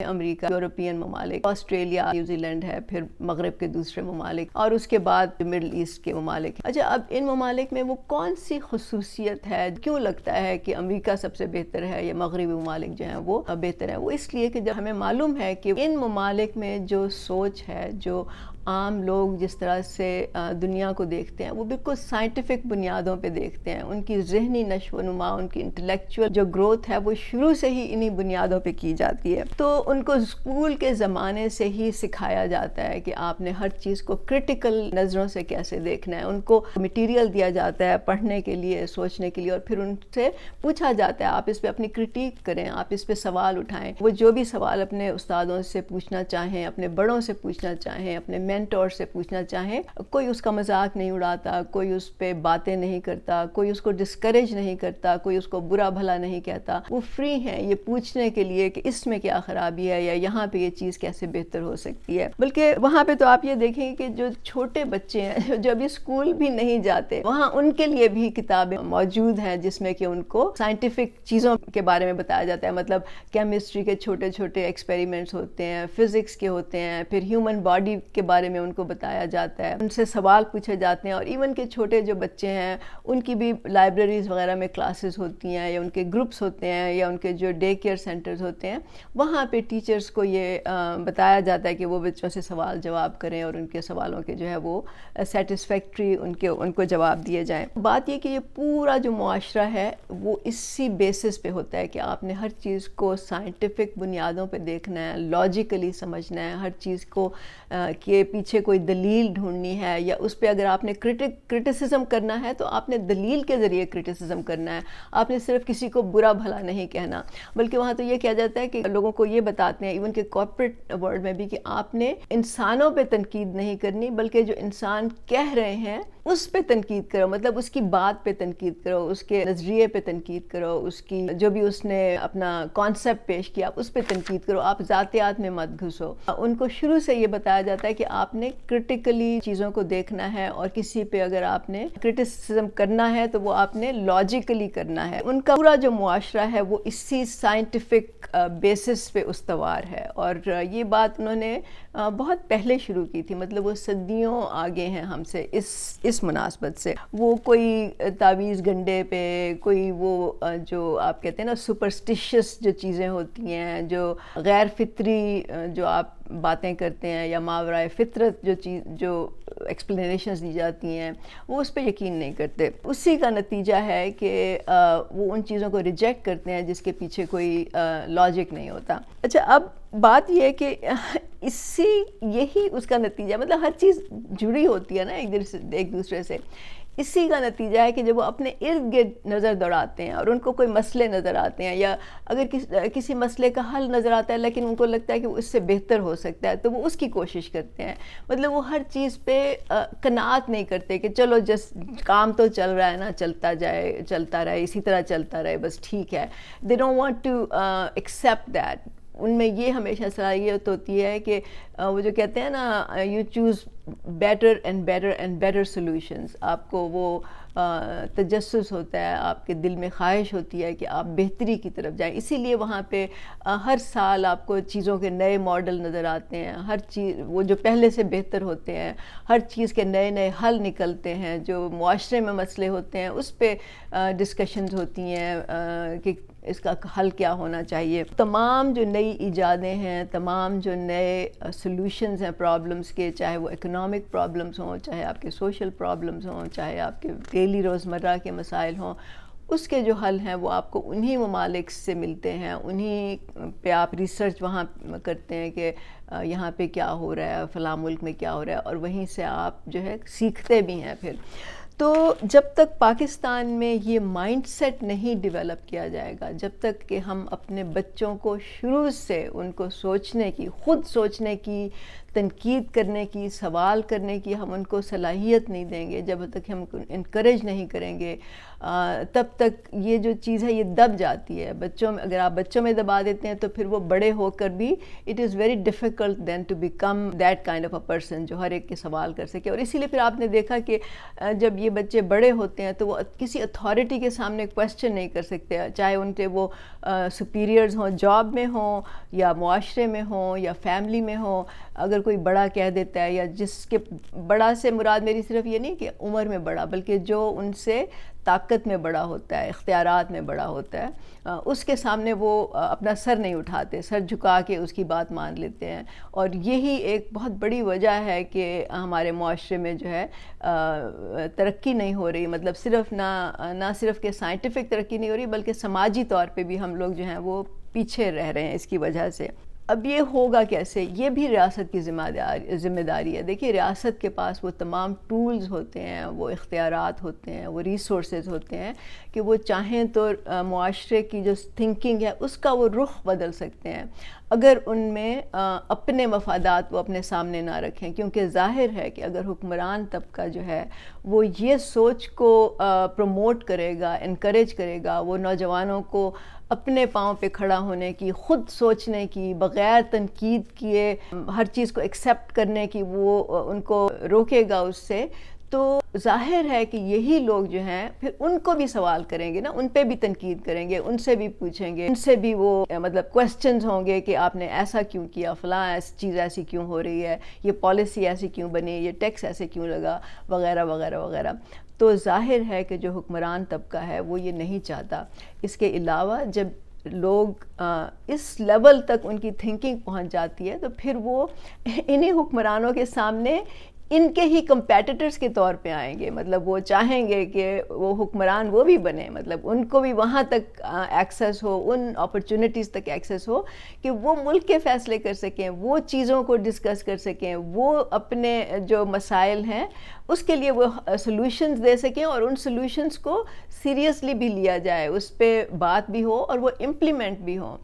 امریکہ، European ممالک، Australia, New Zealand ہے، پھر مغرب کے دوسرے ممالک، اور اس کے بعد مڈل ایسٹ کے ممالک۔ اچھا، اب ان ممالک میں وہ کون سی خصوصیت ہے، کیوں لگتا ہے کہ امریکہ سب سے بہتر ہے یا مغربی ممالک جو ہیں وہ بہتر ہیں؟ وہ اس لیے کہ جب ہمیں معلوم ہے کہ ان ممالک میں جو سوچ ہے، جو عام لوگ جس طرح سے دنیا کو دیکھتے ہیں، وہ بالکل سائنٹیفک بنیادوں پہ دیکھتے ہیں۔ ان کی ذہنی نشو و نما، ان کی انٹلیکچوئل جو گروتھ ہے وہ شروع سے ہی انہی بنیادوں پہ کی جاتی ہے۔ تو ان کو اسکول کے زمانے سے ہی سکھایا جاتا ہے کہ آپ نے ہر چیز کو کرٹیکل نظروں سے کیسے دیکھنا ہے۔ ان کو مٹیریل دیا جاتا ہے پڑھنے کے لیے، سوچنے کے لیے، اور پھر ان سے پوچھا جاتا ہے آپ اس پہ اپنی کرٹیک کریں، آپ اس پہ سوال اٹھائیں۔ وہ جو بھی سوال اپنے استادوں سے پوچھنا چاہیں، اپنے بڑوں سے پوچھنا چاہیں، اپنے مینٹور سے پوچھنا چاہیں، کوئی اس کا مذاق نہیں اڑاتا، کوئی اس پہ باتیں نہیں کرتا، کوئی اس کو ڈسکریج نہیں کرتا، کوئی اس کو برا بھلا نہیں کہتا۔ وہ فری ہیں یہ پوچھنے کے لیے کہ اس میں کیا خرابی ہے یا یہاں پہ یہ چیز کیسے بہتر ہو سکتی ہے۔ بلکہ وہاں پہ تو آپ یہ دیکھیں کہ جو چھوٹے بچے ہیں جو ابھی اسکول بھی نہیں جاتے، وہاں ان کے لیے بھی کتابیں موجود ہیں جس میں کہ ان کو سائنٹیفک چیزوں کے بارے میں بتایا جاتا ہے۔ مطلب کیمسٹری کے چھوٹے چھوٹے ایکسپیریمنٹس ہوتے ہیں، فزکس کے ہوتے ہیں، پھر ہیومن باڈی کے بارے میں ان کو بتایا جاتا ہے، ان سے سوال پوچھے جاتے ہیں۔ اور ایون کے چھوٹے جو بچے ہیں ان کی بھی لائبریریز وغیرہ میں کلاسز ہوتی ہیں، یا ان کے گروپس ہوتے ہیں، یا ان کے جو ڈے کیئر سینٹرز ہوتے ہیں، وہاں پہ ٹیچرز کو یہ بتایا جاتا ہے کہ وہ بچوں سے سوال جواب کریں اور ان کے سوالوں کے جو ہے وہ سیٹسفیکٹری ان کو جواب دیے جائیں۔ بات یہ کہ یہ پورا جو معاشرہ ہے وہ اسی بیسس پہ ہوتا ہے کہ آپ نے ہر چیز کو سائنٹیفک بنیادوں پہ دیکھنا ہے، لاجیکلی سمجھنا ہے، ہر چیز کو کہ پیچھے کوئی دلیل ڈھونڈنی ہے، یا اس پہ اگر آپ نے کرٹیسزم کرنا ہے تو آپ نے دلیل کے ذریعے کرٹیسزم کرنا ہے۔ آپ نے صرف کسی کو برا بھلا نہیں کہنا، بلکہ وہاں تو یہ کہا جاتا ہے کہ لوگوں کو یہ بتاتے ہیں ایون کہ کارپوریٹ ورلڈ میں بھی کہ آپ نے انسانوں پہ تنقید نہیں کرنی، بلکہ جو انسان کہہ رہے ہیں اس پہ تنقید کرو، مطلب اس کی بات پہ تنقید کرو، اس کے نظریے پہ تنقید کرو، اس کی جو بھی اس نے اپنا کانسیپٹ پیش کیا اس پہ تنقید کرو، آپ ذاتیات میں مت گھسو۔ ان کو شروع سے یہ بتایا جاتا ہے کہ آپ نے کرٹیکلی چیزوں کو دیکھنا ہے، اور کسی پہ اگر آپ نے کرٹیسزم کرنا ہے تو وہ آپ نے لاجیکلی کرنا ہے۔ ان کا پورا جو معاشرہ ہے وہ اسی سائنٹیفک بیسس پہ استوار ہے، اور یہ بات انہوں نے بہت پہلے شروع کی تھی، مطلب وہ صدیوں آگے ہیں ہم سے اس مناسبت سے۔ وہ کوئی تعویذ گنڈے پہ، کوئی وہ جو آپ کہتے ہیں نا سپرسٹیشس جو چیزیں ہوتی ہیں، جو غیر فطری جو آپ باتیں کرتے ہیں، یا ماورائے فطرت جو ایکسپلینیشنز دی جاتی ہیں، وہ اس پہ یقین نہیں کرتے۔ اسی کا نتیجہ ہے کہ وہ ان چیزوں کو ریجیکٹ کرتے ہیں جس کے پیچھے کوئی لاجک نہیں ہوتا۔ اچھا، اب بات یہ ہے کہ یہی اس کا نتیجہ، مطلب ہر چیز جڑی ہوتی ہے نا ایک دوسرے سے۔ اسی کا نتیجہ ہے کہ جب وہ اپنے ارد گرد نظر دوڑاتے ہیں اور ان کو کوئی مسئلے نظر آتے ہیں، یا اگر کسی مسئلے کا حل نظر آتا ہے لیکن ان کو لگتا ہے کہ وہ اس سے بہتر ہو سکتا ہے، تو وہ اس کی کوشش کرتے ہیں۔ مطلب وہ ہر چیز پہ قناعت نہیں کرتے کہ چلو کام تو چل رہا ہے نا، چلتا رہے، اسی طرح چلتا رہے، بس ٹھیک ہے۔ they don't want to accept that۔ ان میں یہ ہمیشہ صلاحیت ہوتی ہے کہ وہ جو کہتے ہیں نا you choose better and better and better solutions, آپ کو وہ تجسس ہوتا ہے، آپ کے دل میں خواہش ہوتی ہے کہ آپ بہتری کی طرف جائیں۔ اسی لیے وہاں پہ ہر سال آپ کو چیزوں کے نئے ماڈل نظر آتے ہیں، ہر چیز وہ جو پہلے سے بہتر ہوتے ہیں، ہر چیز کے نئے نئے حل نکلتے ہیں، جو معاشرے میں مسئلے ہوتے ہیں اس پہ ڈسکشنز ہوتی ہیں کہ اس کا حل کیا ہونا چاہیے۔ تمام جو نئی ایجادیں ہیں، تمام جو نئے سلوشنز ہیں پرابلمز کے، چاہے وہ اکنامک پرابلمز ہوں، چاہے آپ کے سوشل پرابلمز ہوں، چاہے آپ کے ڈیلی روزمرہ کے مسائل ہوں، اس کے جو حل ہیں وہ آپ کو انہی ممالک سے ملتے ہیں، انہی پہ آپ ریسرچ وہاں کرتے ہیں کہ یہاں پہ کیا ہو رہا ہے، فلاں ملک میں کیا ہو رہا ہے، اور وہیں سے آپ جو ہے سیکھتے بھی ہیں پھر۔ تو جب تک پاکستان میں یہ مائنڈ سیٹ نہیں ڈیولپ کیا جائے گا، جب تک کہ ہم اپنے بچوں کو شروع سے ان کو سوچنے کی، خود سوچنے کی، تنقید کرنے کی، سوال کرنے کی ہم ان کو صلاحیت نہیں دیں گے، جب تک ہم انکریج نہیں کریں گے، تب تک یہ جو چیز ہے یہ دب جاتی ہے بچوں میں. اگر آپ بچوں میں دبا دیتے ہیں تو پھر وہ بڑے ہو کر بھی it is very difficult than to become that kind of a person جو ہر ایک کے سوال کر سکے. اور اسی لیے پھر آپ نے دیکھا کہ جب یہ بچے بڑے ہوتے ہیں تو وہ کسی اتھارٹی کے سامنے کویسچن نہیں کر سکتے, چاہے ان کے وہ سپیریئرز ہوں, جاب میں ہوں یا معاشرے میں ہوں یا فیملی میں ہوں. اگر کوئی بڑا کہہ دیتا ہے, یا جس کے بڑا سے مراد میری صرف یہ نہیں کہ عمر میں بڑا, بلکہ جو ان سے طاقت میں بڑا ہوتا ہے, اختیارات میں بڑا ہوتا ہے, اس کے سامنے وہ اپنا سر نہیں اٹھاتے, سر جھکا کے اس کی بات مان لیتے ہیں. اور یہی ایک بہت بڑی وجہ ہے کہ ہمارے معاشرے میں جو ہے ترقی نہیں ہو رہی. مطلب صرف نہ صرف کہ سائنٹیفک ترقی نہیں ہو رہی, بلکہ سماجی طور پہ بھی ہم لوگ جو ہیں وہ پیچھے رہ رہے ہیں اس کی وجہ سے. اب یہ ہوگا کیسے؟ یہ بھی ریاست کی ذمہ داری ہے. دیکھیے ریاست کے پاس وہ تمام ٹولز ہوتے ہیں, وہ اختیارات ہوتے ہیں, وہ ریسورسز ہوتے ہیں کہ وہ چاہیں تو معاشرے کی جو تھنکنگ ہے اس کا وہ رخ بدل سکتے ہیں, اگر ان میں اپنے مفادات وہ اپنے سامنے نہ رکھیں. کیونکہ ظاہر ہے کہ اگر حکمران طبقہ جو ہے وہ یہ سوچ کو پروموٹ کرے گا, انکریج کرے گا, وہ نوجوانوں کو اپنے پاؤں پہ کھڑا ہونے کی, خود سوچنے کی, بغیر تنقید کیے ہر چیز کو ایکسیپٹ کرنے کی وہ ان کو روکے گا اس سے, تو ظاہر ہے کہ یہی لوگ جو ہیں پھر ان کو بھی سوال کریں گے نا, ان پہ بھی تنقید کریں گے, ان سے بھی پوچھیں گے, ان سے بھی وہ مطلب کویسچنز ہوں گے کہ آپ نے ایسا کیوں کیا, فلاں چیز ایسی کیوں ہو رہی ہے, یہ پالیسی ایسی کیوں بنی, یہ ٹیکس ایسے کیوں لگا, وغیرہ وغیرہ وغیرہ. تو ظاہر ہے کہ جو حکمران طبقہ ہے وہ یہ نہیں چاہتا. اس کے علاوہ جب لوگ اس لیول تک ان کی تھنکنگ پہنچ جاتی ہے تو پھر وہ انہی حکمرانوں کے سامنے ان کے ہی کمپیٹیٹرز کے طور پہ آئیں گے. مطلب وہ چاہیں گے کہ وہ حکمران وہ بھی بنے, مطلب ان کو بھی وہاں تک ایکسیس ہو, ان اپرچونٹیز تک ایکسیس ہو کہ وہ ملک کے فیصلے کر سکیں, وہ چیزوں کو ڈسکس کر سکیں, وہ اپنے جو مسائل ہیں اس کے لیے وہ سلوشنز دے سکیں, اور ان سلوشنز کو سیریسلی بھی لیا جائے, اس پہ بات بھی ہو اور وہ امپلیمنٹ بھی ہوں.